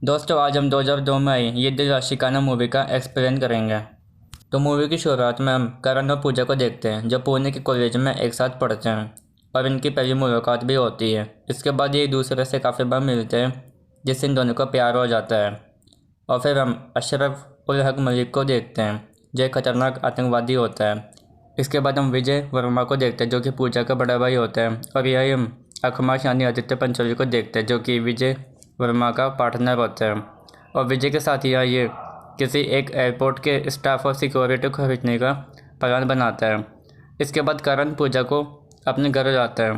दोस्तों आज हम 2002 में आई ये दिल आशिकाना मूवी का एक्सप्लेन करेंगे। तो मूवी की शुरुआत में हम करण और पूजा को देखते हैं जो पुणे के कॉलेज में एक साथ पढ़ते हैं और इनकी पहली मुलाकात भी होती है। इसके बाद ये एक दूसरे से काफ़ी बार मिलते हैं जिससे इन दोनों का प्यार हो जाता है। और फिर हम अशरफ उल हक मलिक को देखते हैं जो एक खतरनाक आतंकवादी होता है। इसके बाद हम विजय वर्मा को देखते हैं जो कि पूजा का बड़ा भाई होता है। और यही हम अखमाश यानी आदित्य पंचोली को देखते हैं जो कि विजय वर्मा का पार्टनर होता है। और विजय के साथ यह ये किसी एक एयरपोर्ट के स्टाफ और सिक्योरिटी को खरीदने का प्लान बनाता है। इसके बाद करण पूजा को अपने घर जाता है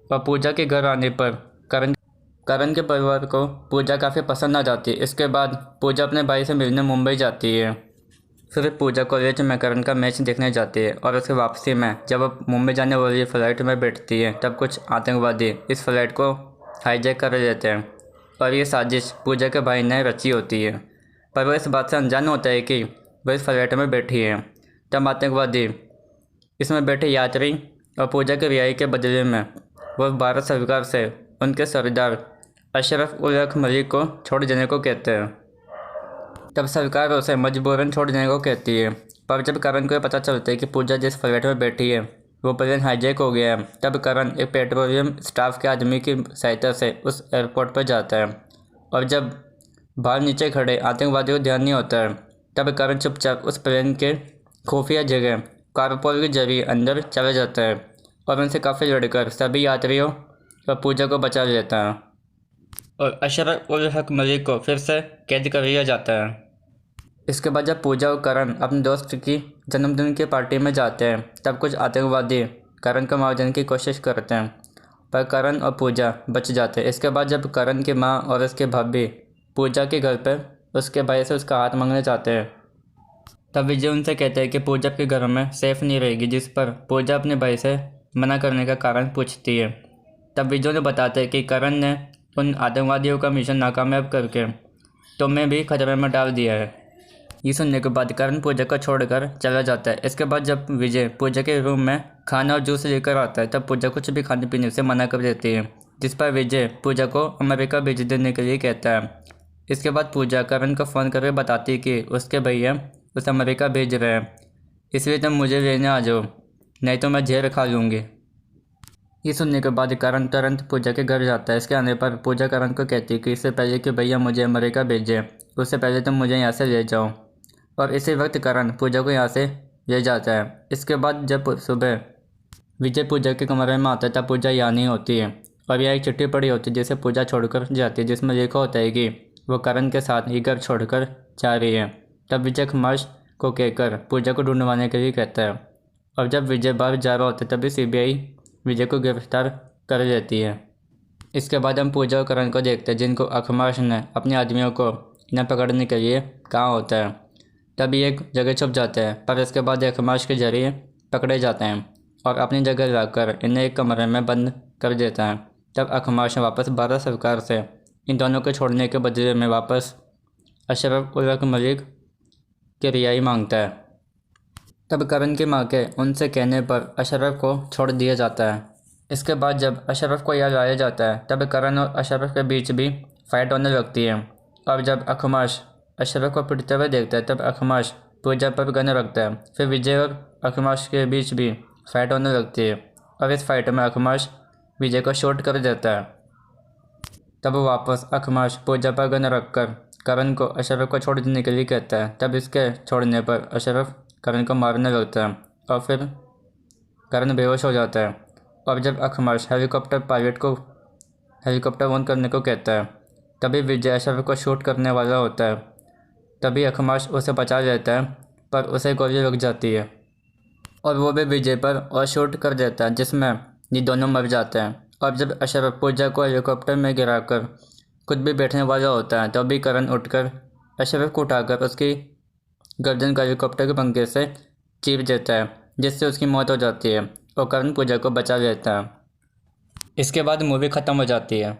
और पूजा के घर आने पर करण करण के परिवार को पूजा काफ़ी पसंद आ जाती है। इसके बाद पूजा अपने भाई से मिलने मुंबई जाती है। फिर पूजा कॉलेज में करण का मैच देखने जाती है और उसके वापसी में जब वो मुंबई जाने वाली फ़्लाइट में बैठती है तब कुछ आतंकवादी इस फ्लाइट को हाईजैक कर लेते हैं और ये साजिश पूजा के भाई ने रची होती है। पर वो इस बात से अनजान होता है कि वह इस फ्लाइट में बैठी है। तब आतंकवादी इसमें बैठे यात्री और पूजा के रिहाई के बदले में वह भारत सरकार से उनके सरदार अशरफ उल हक मलिक को छोड़ देने को कहते हैं। तब सरकार उसे मजबूरन छोड़ देने को कहती है। पर जब करण को ये पता चलता है कि पूजा जिस फ्लाइट में बैठी है वो प्लेन हाईजैक हो गया है तब करण एक पेट्रोलियम स्टाफ के आदमी की सहायता से उस एयरपोर्ट पर जाता है। और जब बाहर नीचे खड़े आतंकवादियों को ध्यान नहीं होता है तब करण चुपचाप उस प्लेन के खुफिया जगह कारपोल के जरिए अंदर चला जाता है और उनसे काफ़ी लड़कर सभी यात्रियों और पूजा को बचा लेता है। और अशरफ उल हक मलिक को फिर से कैद कर लिया जाता है। इसके बाद जब पूजा और करण अपने दोस्त की जन्मदिन की पार्टी में जाते हैं तब कुछ आतंकवादी करण को मार देने की कोशिश करते हैं पर करण और पूजा बच जाते हैं। इसके बाद जब करण की माँ और उसके भाभी पूजा के घर पर उसके भाई से उसका हाथ मांगने जाते हैं तब विजय उनसे कहते हैं कि पूजा के घर में सेफ नहीं रहेगी, जिस पर पूजा अपने भाई से मना करने का कारण पूछती है। तब विजय ने बताते हैं कि करण ने उन आतंकवादियों का मिशन नाकामयाब करके तुम्हें भी खतरे में डाल दिया है। ये सुनने के बाद करण पूजा को छोड़कर चला जाता है। इसके बाद जब विजय पूजा के रूम में खाना और जूस लेकर आता है तब पूजा कुछ भी खाने पीने से मना कर देती है, जिस पर विजय पूजा को अमेरिका भेज देने के लिए कहता है। इसके बाद पूजा करण को फ़ोन करके बताती है कि उसके भैया उसे अमेरिका भेज रहे हैं, इसलिए तुम मुझे लेने आ जाओ नहीं तो मैं जेल खा लूँगी। ये सुनने के बाद करण तुरंत पूजा के घर जाता है। इसके आने पर पूजा करण को कहती है कि इससे पहले कि भैया मुझे अमेरिका भेजे उससे पहले तुम मुझे यहाँ से ले जाओ। और इसी वक्त करण पूजा को यहाँ से ले जाता है। इसके बाद जब सुबह विजय पूजा के कमरे में आता है तब पूजा यहाँ नहीं होती है और यह एक चिट्ठी पड़ी होती है जिसे पूजा छोड़कर जाती है, जिसमें लिखा होता है कि वो करण के साथ ही घर छोड़कर जा रही है। तब विजय खमाश को कहकर पूजा को ढूंढवाने के लिए कहता है और जब विजय बाहर जा रहा होता है तभी सीबीआई विजय को गिरफ्तार कर लेती है। इसके बाद हम पूजा और करण को देखते हैं जिनको अखमाश ने अपने आदमियों को इन्हें पकड़ने के लिए कहा होता है। तभी एक जगह छुप जाते हैं पर इसके बाद अखमाश के जरिए पकड़े जाते हैं और अपनी जगह लाकर इन्हें एक कमरे में बंद कर देता है। तब अखमाश वापस भारत सरकार से इन दोनों को छोड़ने के बदले में वापस अशरफ उल हक मलिक की रिहाई मांगता है। तब करण की मां के उनसे कहने पर अशरफ को छोड़ दिया जाता है। इसके बाद जब अशरफ को यहाँ लाया जाता है तब करण और अशरफ के बीच भी फाइट होने लगती है। और जब अखमाश अशरफ को पिटते हुए देखता है तब अखमाश पूजा पर गन रखता है। फिर विजय और अखमाश के बीच भी फाइट होने लगती है और इस फाइट में अखमाश विजय को शूट कर देता है। तब वापस अखमाश पूजा पर गन रखकर करण को अशरफ को छोड़ देने के लिए कहता है। तब इसके छोड़ने पर अशरफ करण को मारने लगता है और फिर करण बेहोश हो जाता है। और जब अखमाश हेलीकॉप्टर पायलट को हेलीकॉप्टर ऑन करने को कहता है तभी विजय अशरफ को शूट करने वाला होता है। तभी अखमाश उसे बचा लेता है पर उसे गोली लग जाती है और वो भी विजय पर और शूट कर देता है, जिसमें ये दोनों मर जाते हैं। और जब अशरफ पूजा को हेलीकॉप्टर में गिराकर खुद भी बैठने वाला होता है तभी करण उठकर अशरफ को उठाकर उसकी गर्दन का हेलीकॉप्टर के पंखे से चीर देता है, जिससे उसकी मौत हो जाती है और करण पूजा को बचा लेता है। इसके बाद मूवी ख़त्म हो जाती है।